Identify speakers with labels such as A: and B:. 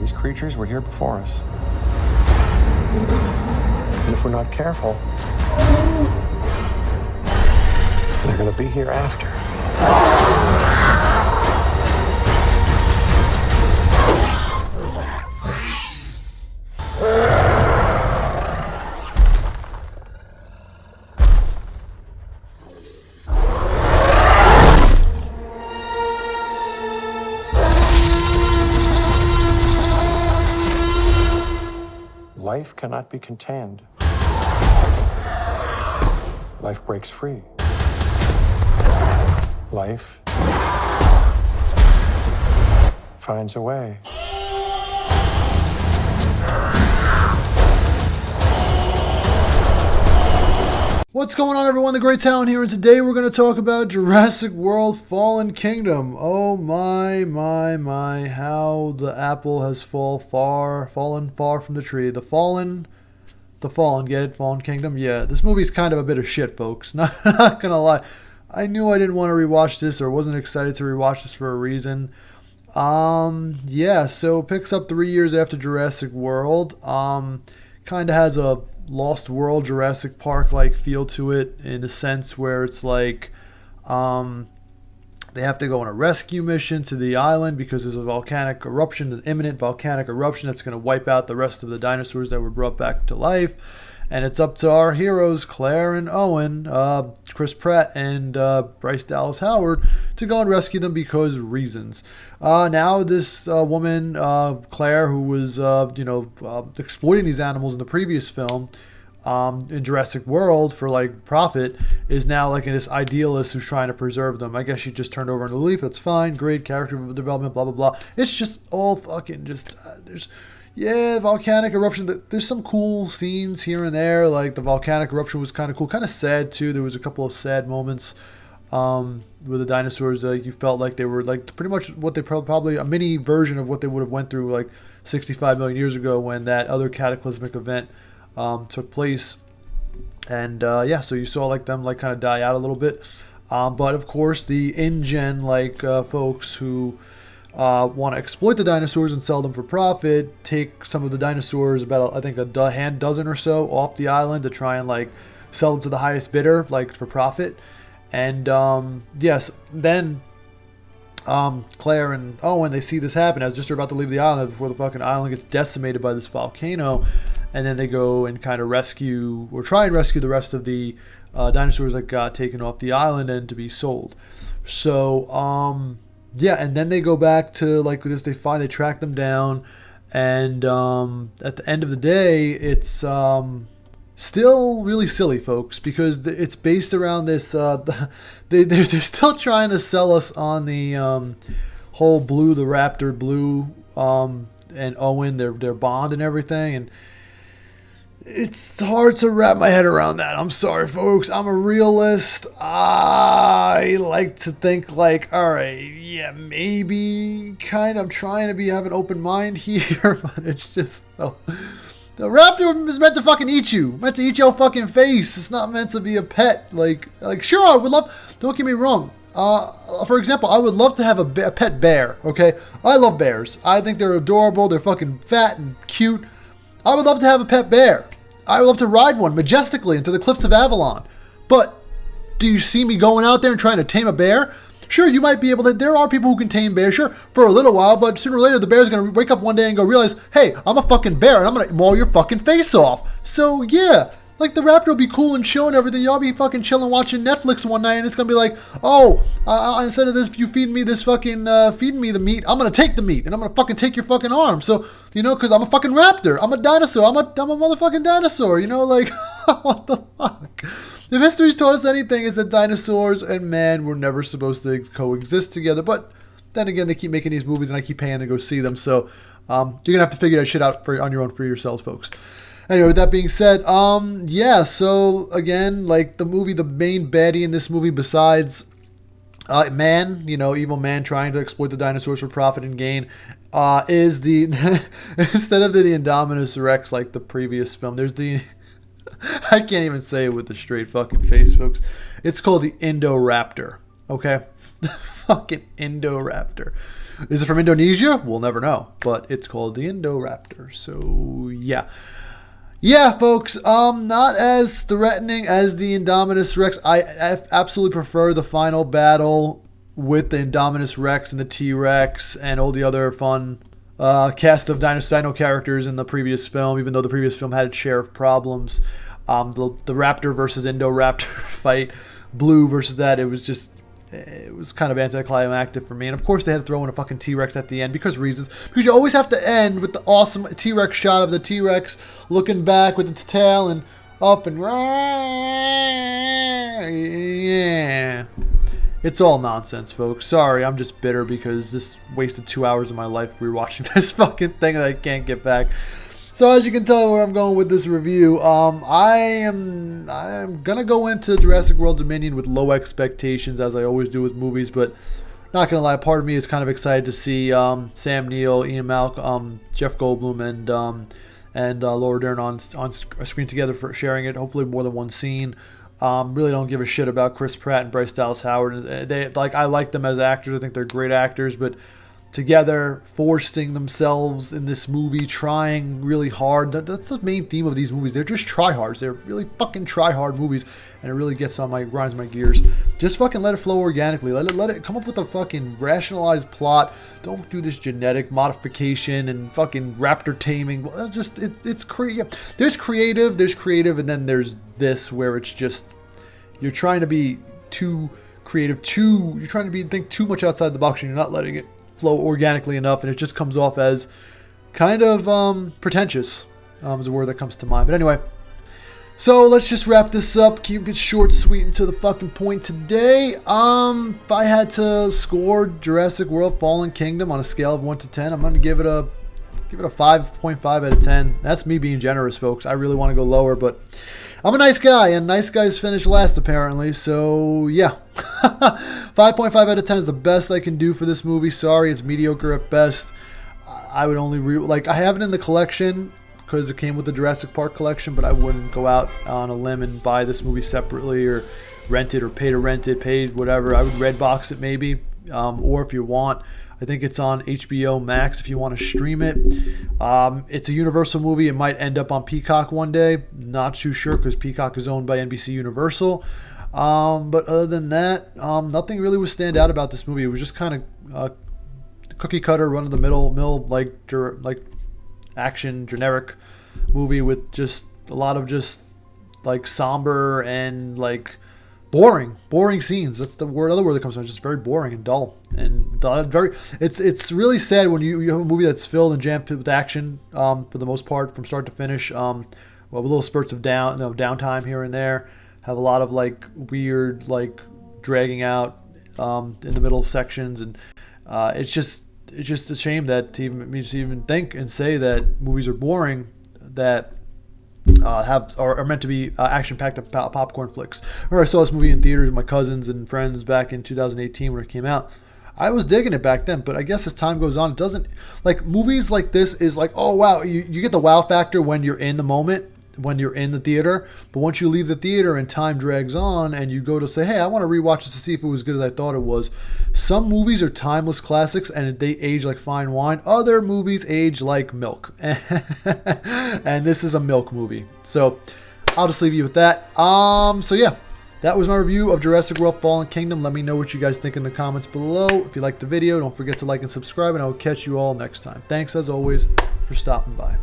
A: These creatures were here before us. And if we're not careful, they're gonna be here after. Life cannot be contained. Life breaks free. Life finds a way.
B: What's going on, everyone? The Great Talent here, and today we're going to talk about Jurassic World Fallen Kingdom. Oh my, how the apple has fallen far from the tree. The Fallen, get it? Fallen Kingdom? Yeah, this movie's kind of a bit of shit, folks. Not gonna lie. I knew I didn't want to rewatch this, or wasn't excited to rewatch this for a reason. Yeah, so it picks up 3 years after Jurassic World. Kind of has a Lost World Jurassic Park like feel to it, in a sense where it's like they have to go on a rescue mission to the island because there's a volcanic eruption, an imminent volcanic eruption that's going to wipe out the rest of the dinosaurs that were brought back to life. And it's up to our heroes, Claire and Owen, Chris Pratt and Bryce Dallas Howard, to go and rescue them because reasons. Now this woman, Claire, who was exploiting these animals in the previous film, in Jurassic World for like profit, is now like this idealist who's trying to preserve them. I guess she just turned over a new leaf. That's fine. Great character development. Blah blah blah. It's just all fucking just volcanic eruption. There's some cool scenes here and there. Like the volcanic eruption was kind of cool, kind of sad too. There was a couple of sad moments with the dinosaurs. Like you felt like they were like pretty much what they probably a mini version of what they would have went through like 65 million years ago when that other cataclysmic event took place. And so you saw like them like kind of die out a little bit. But of course the InGen folks who want to exploit the dinosaurs and sell them for profit, take some of the dinosaurs, about I think a hand dozen or so, off the island to try and like sell them to the highest bidder, like for profit. And then Claire and Owen, they see this happen as just they're about to leave the island before the fucking island gets decimated by this volcano. And then they go and kind of try and rescue the rest of the dinosaurs that got taken off the island and to be sold. So and then they go back to like this. They track them down, and at the end of the day, it's still really silly, folks, because it's based around this. They're still trying to sell us on the whole Blue the Raptor, Blue and Owen, their bond and everything, and it's hard to wrap my head around that. I'm sorry, folks. I'm a realist. I like to think like, all right, yeah, maybe, kind of. I'm trying to have an open mind here, but it's just the raptor is meant to fucking eat you. Meant to eat your fucking face. It's not meant to be a pet. Like sure, I would love. Don't get me wrong. For example, I would love to have a pet bear. Okay, I love bears. I think they're adorable. They're fucking fat and cute. I would love to have a pet bear. I would love to ride one majestically into the cliffs of Avalon. But do you see me going out there and trying to tame a bear? Sure, you might be able to. There are people who can tame bears, sure, for a little while, but sooner or later the bear's going to wake up one day and realize, hey, I'm a fucking bear and I'm going to maul your fucking face off. So yeah, like the raptor will be cool and chill and everything. Y'all be fucking chilling watching Netflix one night and it's going to be like, oh, instead of this, you feeding me this fucking, feeding me the meat, I'm going to take the meat and I'm going to fucking take your fucking arm. So, because I'm a fucking raptor. I'm a dinosaur. I'm a motherfucking dinosaur. Like, what the fuck? If history's taught us anything, is that dinosaurs and man were never supposed to coexist together. But then again, they keep making these movies and I keep paying to go see them. So you're going to have to figure that shit out on your own for yourselves, folks. Anyway, with that being said, so again, like the main baddie in this movie, besides man, evil man trying to exploit the dinosaurs for profit and gain, is the, instead of the Indominus Rex like the previous film, there's the, I can't even say it with a straight fucking face, folks. It's called the Indoraptor, okay? The fucking Indoraptor. Is it from Indonesia? We'll never know. But it's called the Indoraptor. So, yeah. Yeah, folks, not as threatening as the Indominus Rex. I absolutely prefer the final battle with the Indominus Rex and the T-Rex and all the other fun cast of dino characters in the previous film, even though the previous film had its share of problems. The Raptor versus Indoraptor fight, Blue versus that, it was kind of anticlimactic for me. And of course they had to throw in a fucking T-Rex at the end because reasons. Because you always have to end with the awesome T-Rex shot of the T-Rex looking back with its tail and up and yeah. It's all nonsense, folks. Sorry, I'm just bitter because this wasted 2 hours of my life rewatching this fucking thing that I can't get back. So as you can tell where I'm going with this review, I'm gonna go into Jurassic World Dominion with low expectations, as I always do with movies. But not gonna lie, part of me is kind of excited to see Sam Neill, Ian Malcolm, Jeff Goldblum, and Laura Dern on screen together for sharing it. Hopefully more than one scene. Really don't give a shit about Chris Pratt and Bryce Dallas Howard. I like them as actors. I think they're great actors, but together, forcing themselves in this movie, trying really hard. That's the main theme of these movies. They're just tryhards. They're really fucking tryhard movies, and it really grinds my gears. Just fucking let it flow organically. Let it come up with a fucking rationalized plot. Don't do this genetic modification and fucking raptor taming. It's creative. There's creative, and then there's this where it's just you're trying to be too creative, you're trying to think too much outside the box, and you're not letting it flow organically enough, and it just comes off as kind of pretentious is a word that comes to mind. But anyway, so let's just wrap this up, keep it short, sweet, and to the fucking point today. If I had to score Jurassic World Fallen Kingdom on a scale of 1 to 10, I'm going to give it a 5.5 out of 10. That's me being generous, folks. I really want to go lower, but I'm a nice guy, and nice guys finish last, apparently. So, yeah. 5.5 out of 10 is the best I can do for this movie. Sorry, it's mediocre at best. I would only I have it in the collection because it came with the Jurassic Park collection, but I wouldn't go out on a limb and buy this movie separately or rent it or pay to rent it, paid whatever. I would Redbox it maybe, or if you want, I think it's on HBO Max if you want to stream it. It's a Universal movie. It might end up on Peacock one day. Not too sure because Peacock is owned by NBC Universal. But other than that, nothing really would stand out about this movie. It was just kind of cookie cutter, run of the mill, like action generic movie with just a lot of just like somber and like boring scenes. That's the other word that comes to mind. Just very boring and dull and it's really sad when you have a movie that's filled and jammed with action for the most part from start to finish. With little spurts of downtime here and there. Have a lot of like weird like dragging out in the middle sections, and it's just a shame that to even think and say that movies are boring that are meant to be action-packed popcorn flicks. I remember I saw this movie in theaters with my cousins and friends back in 2018 when it came out. I was digging it back then, but I guess as time goes on, it doesn't like movies like this is like, oh wow, you get the wow factor when you're in the moment, when you're in the theater, but once you leave the theater and time drags on and you go to say, hey, I want to rewatch this to see if it was good as I thought it was. Some movies are timeless classics and they age like fine wine. Other movies age like milk. And this is a milk movie. So I'll just leave you with that. So yeah, that was my review of Jurassic World Fallen Kingdom. Let me know what you guys think in the comments below. If you liked the video, don't forget to like and subscribe, and I will catch you all next time. Thanks as always for stopping by.